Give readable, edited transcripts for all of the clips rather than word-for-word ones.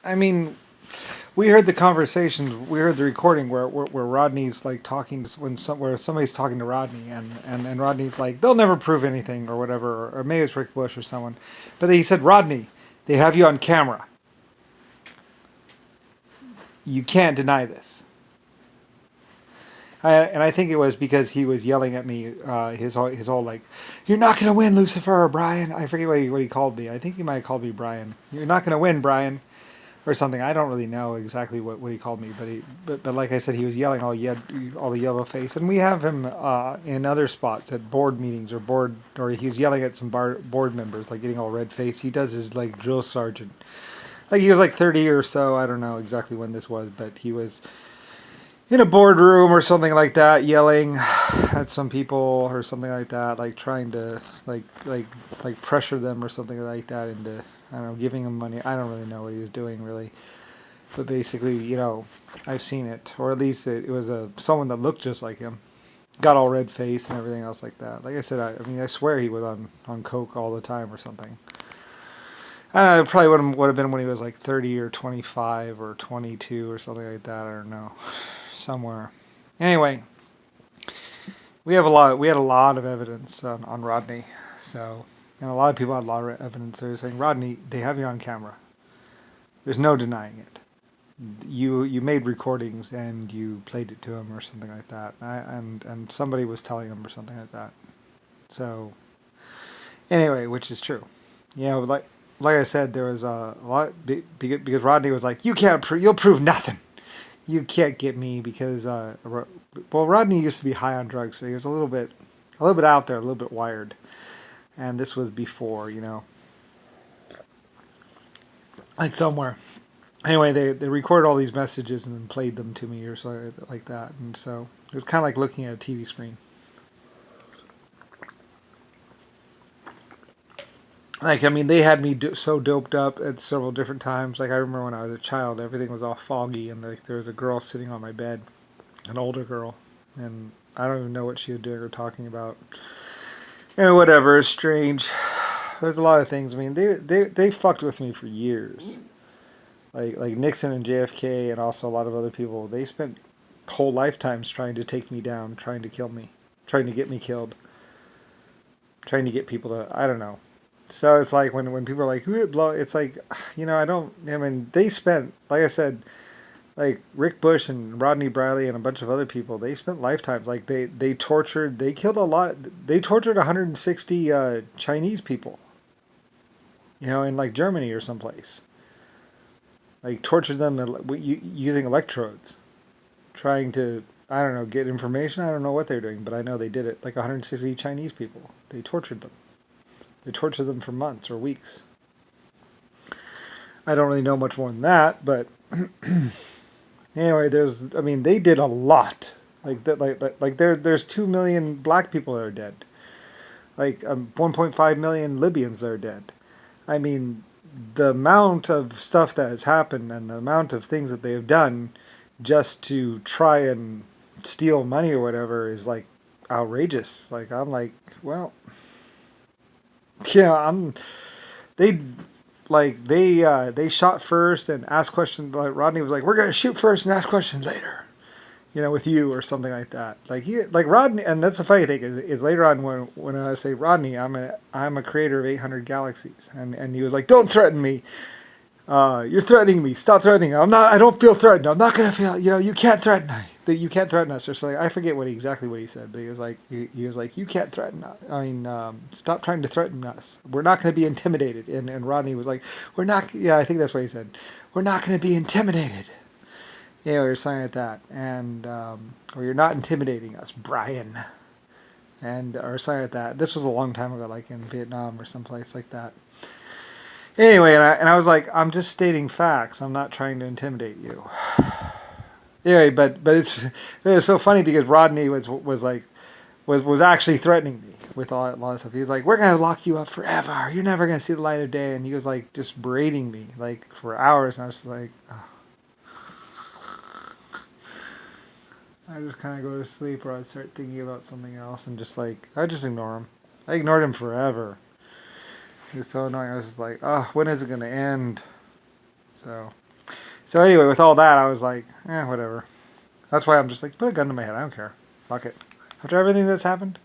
I mean, we heard the conversations. We heard the recording where Rodney's like talking to where somebody's talking to Rodney, and Rodney's like, they'll never prove anything or whatever, or maybe it's Rick Bush or someone, but he said, Rodney, they have you on camera. You can't deny this. And I think it was because he was yelling at me. His whole like, "You're not gonna win, Lucifer or Brian." I forget what he called me. I think he might have called me Brian. "You're not gonna win, Brian," or something. I don't really know exactly what he called me, but like I said, he was yelling all the yellow face. And we have him in other spots at board meetings or he was yelling at some board members, like getting all red faced. He does his like drill sergeant. Like he was like 30 or so. I don't know exactly when this was, but he was in a boardroom or something like that, yelling at some people or something like that, like trying to like pressure them or something like that into, I don't know, giving them money. I don't really know what he was doing really, but basically, I've seen it, or at least it was someone that looked just like him, got all red face and everything else like that. Like I said, I mean, I swear he was on coke all the time or something. I don't know, it probably would have been when he was like 30 or 25 or 22 or something like that. I don't know, somewhere. Anyway, we had a lot of evidence on Rodney. So, and a lot of people had a lot of evidence. They were saying, Rodney, they have you on camera. There's no denying it. You made recordings and you played it to him or something like that. And somebody was telling him or something like that. So, anyway, which is true. Like I said, there was a lot because Rodney was like, you'll prove nothing. You can't get me because Rodney used to be high on drugs, so he was a little bit out there, a little bit wired, and this was before, like somewhere. Anyway, they recorded all these messages and then played them to me or so like that, and so it was kind of like looking at a TV screen. Like, I mean, they had me so doped up at several different times. Like, I remember when I was a child, everything was all foggy, and like there was a girl sitting on my bed, an older girl, and I don't even know what she was doing or talking about. And whatever, it's strange. There's a lot of things. I mean, they fucked with me for years. Like Nixon and JFK, and also a lot of other people. They spent whole lifetimes trying to take me down, trying to kill me, trying to get me killed, trying to get people to, I don't know. So it's like when people are like, who would blow? It's like, I mean, they spent, like I said, like Rick Bush and Rodney Briley and a bunch of other people, they spent lifetimes. Like they killed a lot. They tortured 160 Chinese people, in like Germany or someplace. Like tortured them using electrodes, trying to, I don't know, get information. I don't know what they're doing, but I know they did it. Like 160 Chinese people, they tortured them. They tortured them for months or weeks. I don't really know much more than that, but anyway, they did a lot. Like that, there's 2 million black people that are dead. Like 1.5 million Libyans that are dead. I mean, the amount of stuff that has happened and the amount of things that they have done just to try and steal money or whatever is like outrageous. Like I'm like, well, I'm they they shot first and asked questions. Like Rodney was like, "We're gonna shoot first and ask questions later," with you or something like that. Like Rodney, and that's the funny thing is later on when I say Rodney, I'm a creator of 800 galaxies, and he was like, "Don't threaten me. You're threatening me. Stop threatening. I'm not. I don't feel threatened. I'm not gonna feel. You can't threaten me. You can't threaten us." Or something. I forget exactly what he said, but he was like, he was like, "You can't threaten us. I mean, stop trying to threaten us. We're not going to be intimidated." And Rodney was like, "We're not." Yeah, I think that's what he said. "We're not going to be intimidated." Or something like that, and or you're not intimidating us, Brian, and or something like that. This was a long time ago, like in Vietnam or someplace like that. Anyway, and I was like, I'm just stating facts. I'm not trying to intimidate you. Anyway, but it was so funny because Rodney was actually threatening me with a lot of stuff. He was like, "We're gonna lock you up forever. You're never gonna see the light of day." And he was like just berating me like for hours. And I was like, oh. I just kind of go to sleep or I'd start thinking about something else and just like I just ignore him. I ignored him forever. He was so annoying. I was just like, oh, when is it gonna end? So So anyway, with all that, I was like, whatever. That's why I'm just like, put a gun to my head. I don't care. Fuck it. After everything that's happened,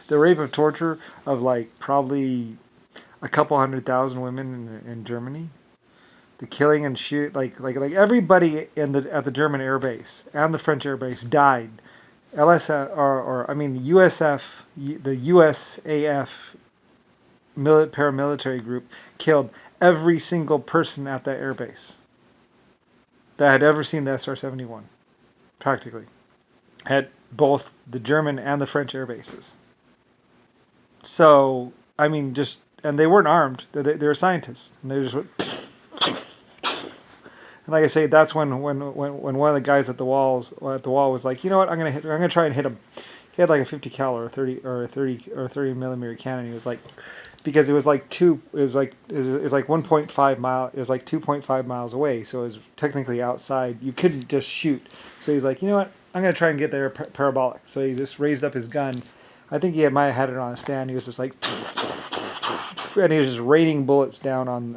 the rape of torture of like probably a couple 100,000 women in Germany, the killing and shoot like everybody in the at the German air base and the French air base died. LSF or I mean USF, the USAF paramilitary group killed every single person at that air base that had ever seen the SR-71, practically, at both the German and the French air bases. So, I mean, just, and they weren't armed. They were scientists, and they just went, and like I say, that's when one of the guys at the wall was like, you know what, I'm gonna try and hit him. He had like a 50 cal or a 30 millimeter cannon. He was like, because it was like 1.5 mile. It was like 2.5 miles away, so it was technically outside. You couldn't just shoot. So he's like, you know what, I'm gonna try and get there parabolic. So he just raised up his gun. I think might have had it on a stand. He was just like, and he was just raining bullets down on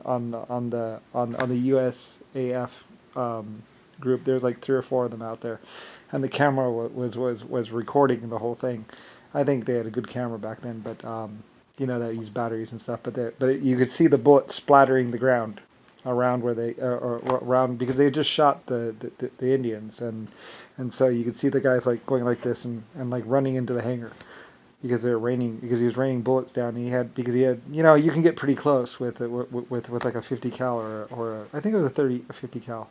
the USAF group. There's like 3 or 4 of them out there, and the camera was recording the whole thing. I think they had a good camera back then, but that used batteries and stuff. But you could see the bullets splattering the ground around where they or around, because they had just shot the Indians, and so you could see the guys like going like this and like running into the hangar. Because he was raining bullets down. And he had you can get pretty close with like a 50 cal or I think it was a 50 cal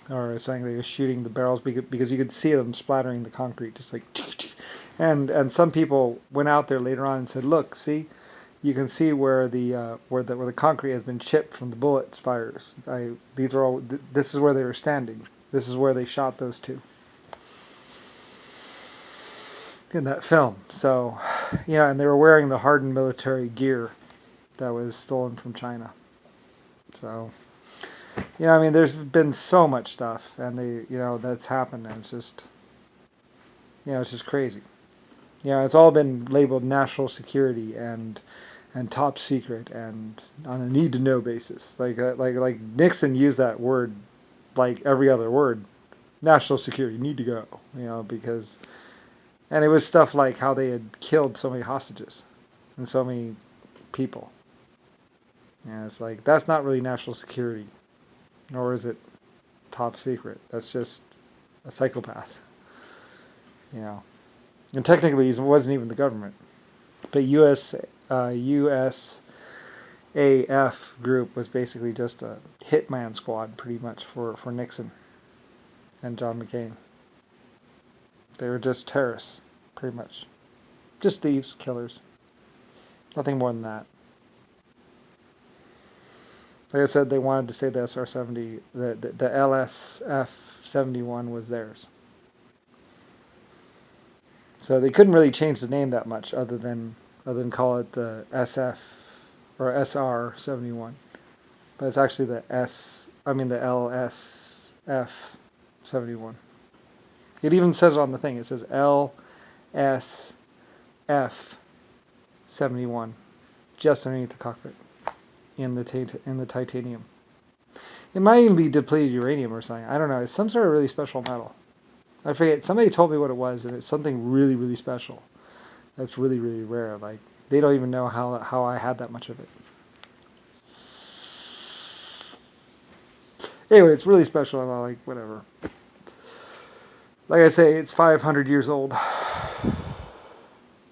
or something. They were shooting the barrels because you could see them splattering the concrete, just like, and some people went out there later on and said, look, see, you can see where the concrete has been chipped from the bullets fires. This is where they were standing. This is where they shot those two in that film. So, and they were wearing the hardened military gear that was stolen from China. So, I mean, there's been so much stuff, and that's happened, and it's just, it's just crazy. It's all been labeled national security and top secret and on a need to know basis. Like Nixon used that word like every other word, national security, need to go, because. And it was stuff like how they had killed so many hostages and so many people. Yeah, it's like, that's not really national security, nor is it top secret. That's just a psychopath. And technically, it wasn't even the government. But USAF group was basically just a hitman squad, pretty much, for Nixon and John McCain. They were just terrorists, pretty much. Just thieves, killers. Nothing more than that. Like I said, they wanted to say the SR-70, the LSF-71 was theirs. So they couldn't really change the name that much, other than call it the SF or SR-71. But it's actually the LSF-71. It even says it on the thing. It says LSF-71, just underneath the cockpit, in the titanium. It might even be depleted uranium or something. I don't know. It's some sort of really special metal. I forget. Somebody told me what it was, and it's something really, really special. That's really, really rare. Like, they don't even know how I had that much of it. Anyway, it's really special, and I'm like, whatever. Like I say, it's 500 years old.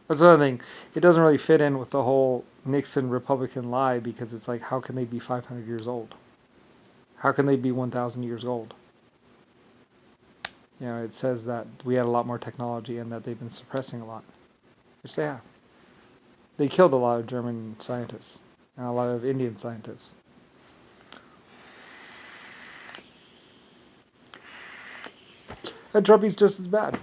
That's another thing. It doesn't really fit in with the whole Nixon Republican lie, because it's like, how can they be 500 years old? How can they be 1,000 years old? It says that we had a lot more technology and that they've been suppressing a lot. Which they have. They killed a lot of German scientists and a lot of Indian scientists. And Trumpy's just as bad.